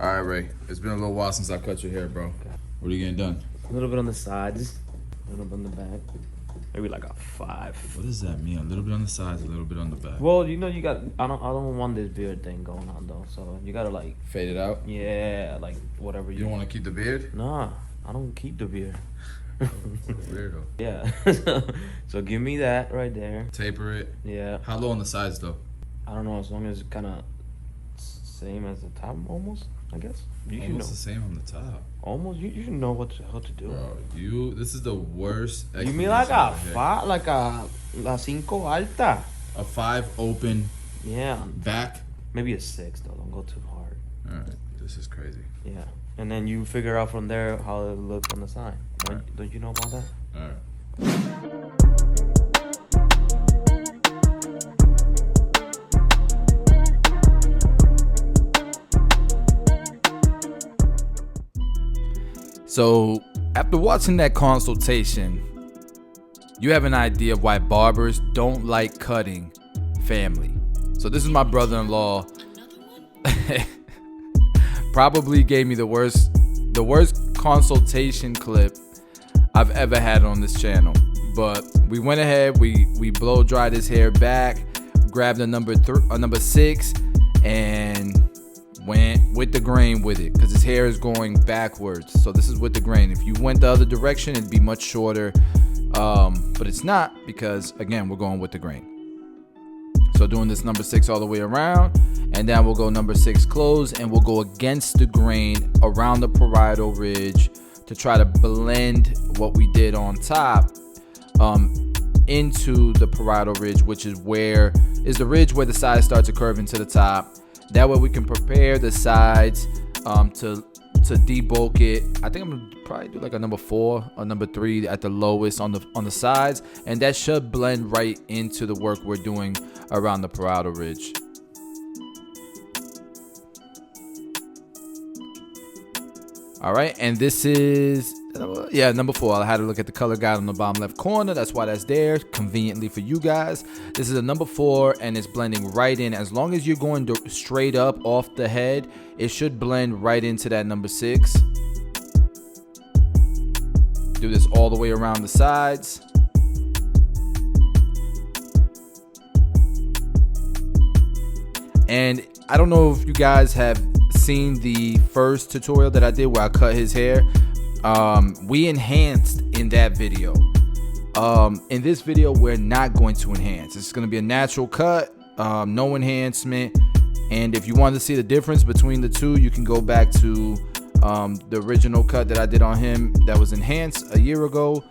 All right, Ray. It's been a little while since I cut your hair, bro. What are you getting done? A little bit on the sides, a little bit on the back. Maybe like a 5. What does that mean? A little bit on the sides, a little bit on the back. Well, you know, you got. I don't want this beard thing going on though. So you gotta like. Fade it out? Yeah, like whatever You don't want to keep the beard? Nah, I don't keep the beard. Weirdo. Yeah. So give me that right there. Taper it. Yeah. How low on the sides, though? I don't know, as long as it's kind of same as the top, almost. I guess you should know. Almost the same on the top. Almost, you should know how to do. Bro, this is the worst. You mean like a 5, like a 5 alta? A 5 open. Yeah. Back. Maybe a 6 though. Don't go too hard. All right, this is crazy. Yeah, and then you figure out from there how it looks on the side. Don't you know about that? All right. So, after watching that consultation, you have an idea of why barbers don't like cutting family. So this is my brother-in-law. Probably gave me the worst consultation clip I've ever had on this channel. But we went ahead, we blow dried his hair back, grabbed a number 6, and went with the grain with it, because his hair is going backwards. So this is with the grain. If you went the other direction, it'd be much shorter, but it's not, because again, we're going with the grain. So doing this number 6 all the way around, and then we'll go number 6 close, and we'll go against the grain around the parietal ridge to try to blend what we did on top into the parietal ridge, which is the ridge where the sides start to curve into the top. That way we can prepare the sides to debulk it. I think I'm gonna probably do like a number 4 or number 3 at the lowest on the sides, and that should blend right into the work we're doing around the parietal ridge. All right, and this is number 4. I had to look at the color guide on the bottom left corner. That's why that's there conveniently for you guys. This is a number 4, and it's blending right in. As long as you're going straight up off the head, it should blend right into that number 6. Do this all the way around the sides. And I don't know if you guys have seen the first tutorial that I did where I cut his hair. We enhanced in that video. In this video, we're not going to enhance. It's going to be a natural cut, no enhancement. And if you want to see the difference between the two, you can go back to the original cut that I did on him that was enhanced a year ago.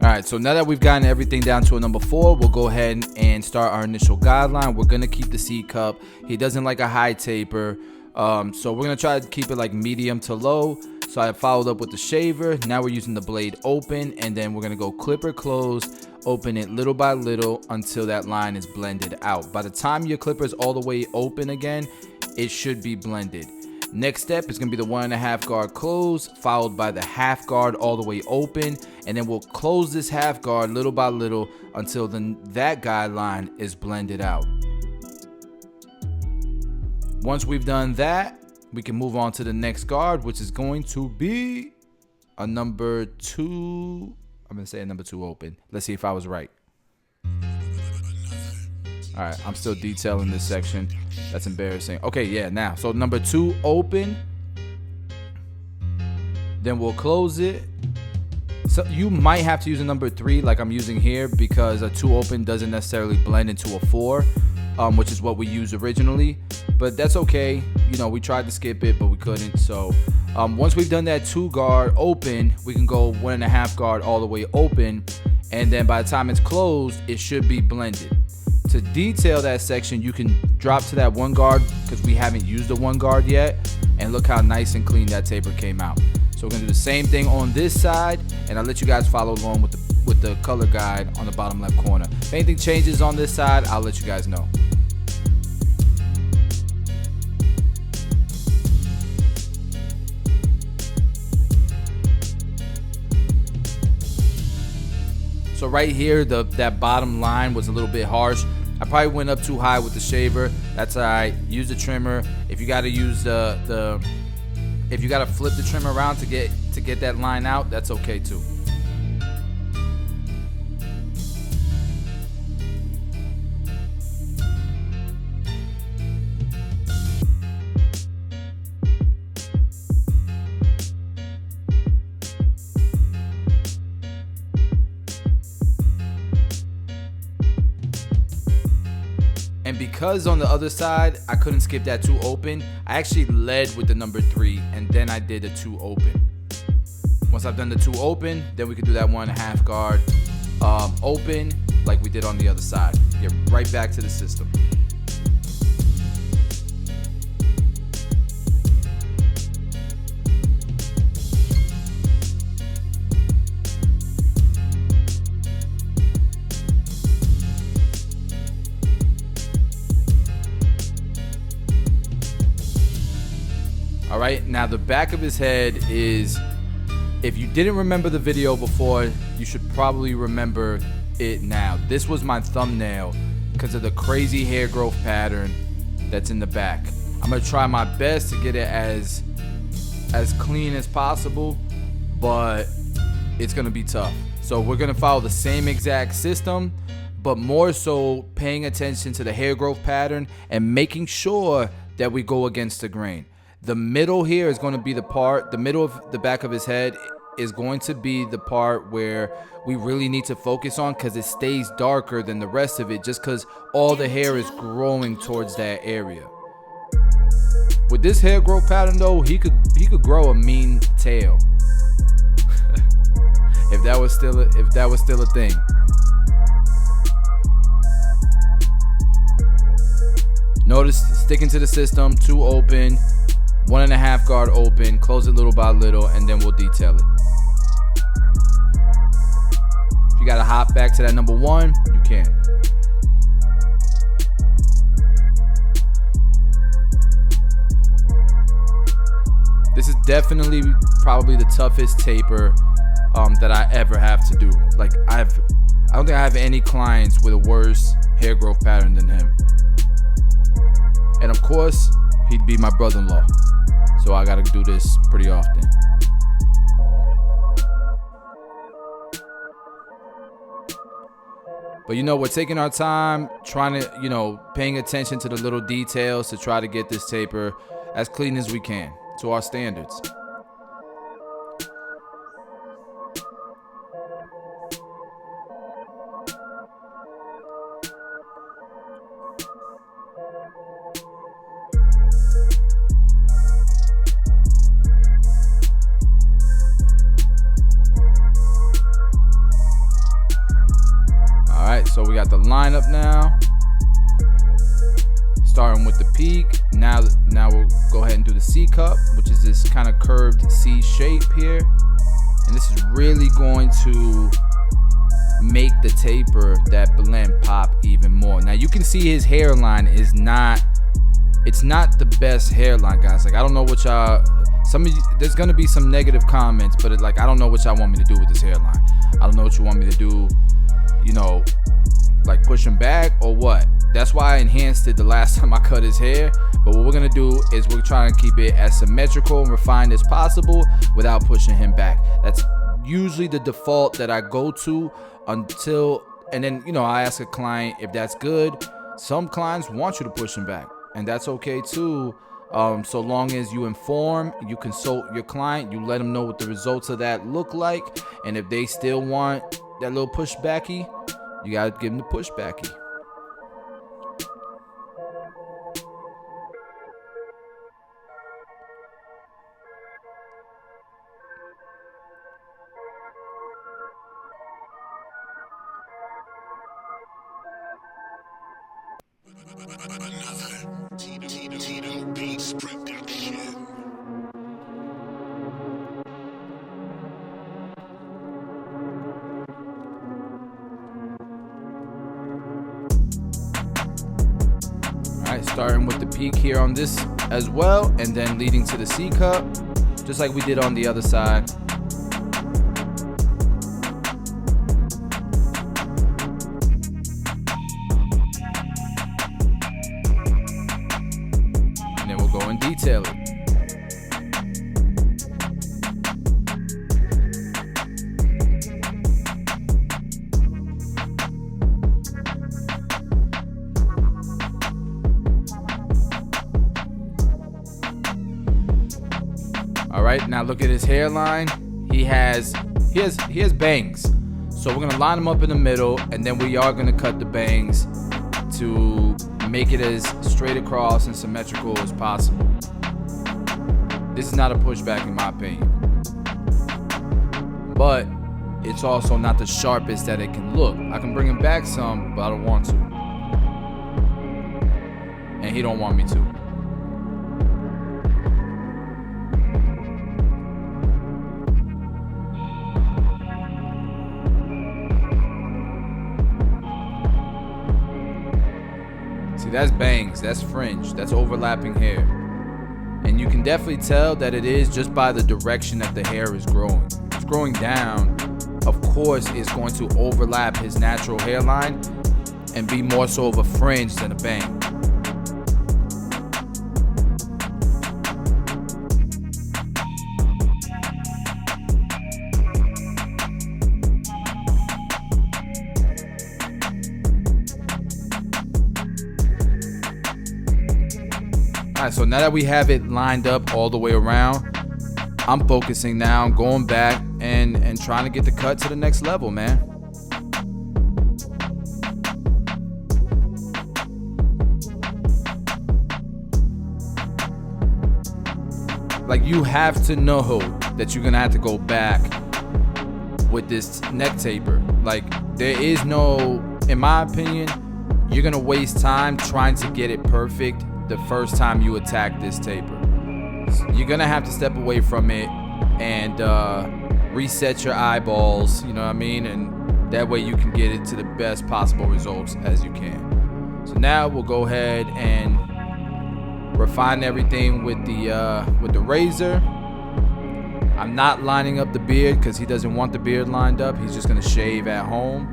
Alright, so now that we've gotten everything down to a number 4, we'll go ahead and start our initial guideline. We're going to keep the C cup. He doesn't like a high taper, so we're going to try to keep it like medium to low. So I followed up with the shaver. Now we're using the blade open, and then we're going to go clipper close, open it little by little until that line is blended out. By the time your clipper is all the way open again, it should be blended. Next step is going to be the 1.5 guard close, followed by the half guard all the way open, and then we'll close this half guard little by little until that guideline is blended out. Once we've done that, we can move on to the next guard, which is going to be a number 2. I'm going to say a number 2 open. Let's see if I was right. All right, I'm still detailing this section. That's embarrassing. Okay, yeah, now. So number 2 open. Then we'll close it. So you might have to use a number 3 like I'm using here, because a 2 open doesn't necessarily blend into a 4, which is what we used originally. But that's okay. You know, we tried to skip it, but we couldn't. So once we've done that 2 guard open, we can go 1.5 guard all the way open. And then by the time it's closed, it should be blended. To detail that section, you can drop to that 1 guard, because we haven't used the 1 guard yet, and look how nice and clean that taper came out. So we're gonna do the same thing on this side, and I'll let you guys follow along with the color guide on the bottom left corner. If anything changes on this side, I'll let you guys know. So So right here, that bottom line was a little bit harsh. I probably went up too high with the shaver. That's all right. Use the trimmer. If you got to use if you got to flip the trimmer around to get that line out, that's okay too. And because on the other side, I couldn't skip that 2 open, I actually led with the number 3 and then I did a 2 open. Once I've done the 2 open, then we could do that 1.5 guard open like we did on the other side. Get right back to the system. All right, now the back of his head is, if you didn't remember the video before, you should probably remember it now. This was my thumbnail because of the crazy hair growth pattern that's in the back. I'm gonna try my best to get it as clean as possible, but it's gonna be tough. So we're gonna follow the same exact system, but more so paying attention to the hair growth pattern and making sure that we go against the grain. The middle here is going to be the middle of the back of his head is going to be the part where we really need to focus on, because it stays darker than the rest of it just because all the hair is growing towards that area. With this hair growth pattern though, he could grow a mean tail. if that was still a thing. Notice sticking to the system, 2 open, 1.5 guard open, close it little by little, and then we'll detail it. If you gotta hop back to that number 1, you can. This is definitely probably the toughest taper that I ever have to do. Like I don't think I have any clients with a worse hair growth pattern than him. And of course, he'd be my brother-in-law. So I gotta do this pretty often. But we're taking our time, trying to, paying attention to the little details to try to get this taper as clean as we can to our standards. So we got the lineup now, starting with the peak. Now we'll go ahead and do the C cup, which is this kind of curved C shape here. And this is really going to make the taper, that blend, pop even more. Now you can see his hairline is not the best hairline, guys. Like I don't know what y'all, there's gonna be some negative comments, but I don't know what y'all want me to do with this hairline. I don't know what you want me to do, like push him back or what. That's why I enhanced it the last time I cut his hair. But what we're gonna do is we're trying to keep it as symmetrical and refined as possible without pushing him back. That's usually the default that I go to and then I ask a client if that's good. Some clients want you to push him back, and that's okay too. So long as you inform, you consult your client, you let them know what the results of that look like, and if they still want that little pushbacky, you gotta give them the pushbacky. Starting with the peak here on this as well, and then leading to the C cup, just like we did on the other side. detail it. All right, now look at his hairline. He has bangs. So we're gonna line them up in the middle, and then we are gonna cut the bangs to make it as straight across and symmetrical as possible. This is not a pushback in my opinion, but it's also not the sharpest that it can look. I can bring him back some, but I don't want to, and he don't want me to. See, that's bangs, that's fringe, that's overlapping hair. And you can definitely tell that it is just by the direction that the hair is growing. If it's growing down, of course it's going to overlap his natural hairline and be more so of a fringe than a bang. Alright, so now that we have it lined up all the way around, I'm focusing now on going back and trying to get the cut to the next level, man. Like, you have to know that you're gonna have to go back with this neck taper. Like, there is no, in my opinion, you're gonna waste time trying to get it perfect the first time you attack this taper. You're gonna have to step away from it and reset your eyeballs, you know what I mean? And that way you can get it to the best possible results as you can. So now we'll go ahead and refine everything with the razor. I'm not lining up the beard because he doesn't want the beard lined up. He's just gonna shave at home.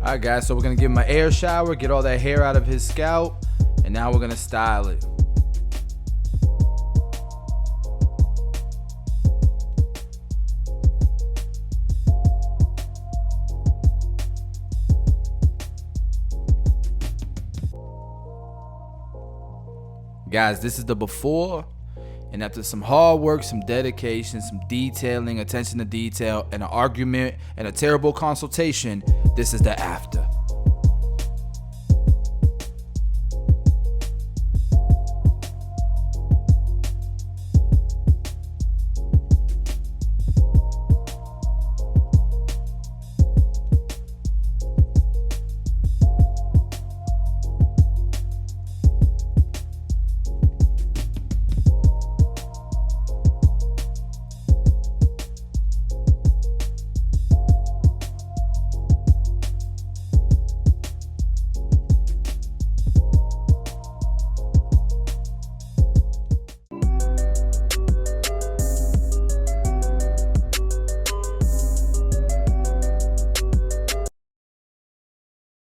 Alright guys, so we're gonna give him an air shower, get all that hair out of his scalp, and now we're gonna style it. Guys, this is the before, and after some hard work, some dedication, some detailing, attention to detail, and an argument, and a terrible consultation, this is the after.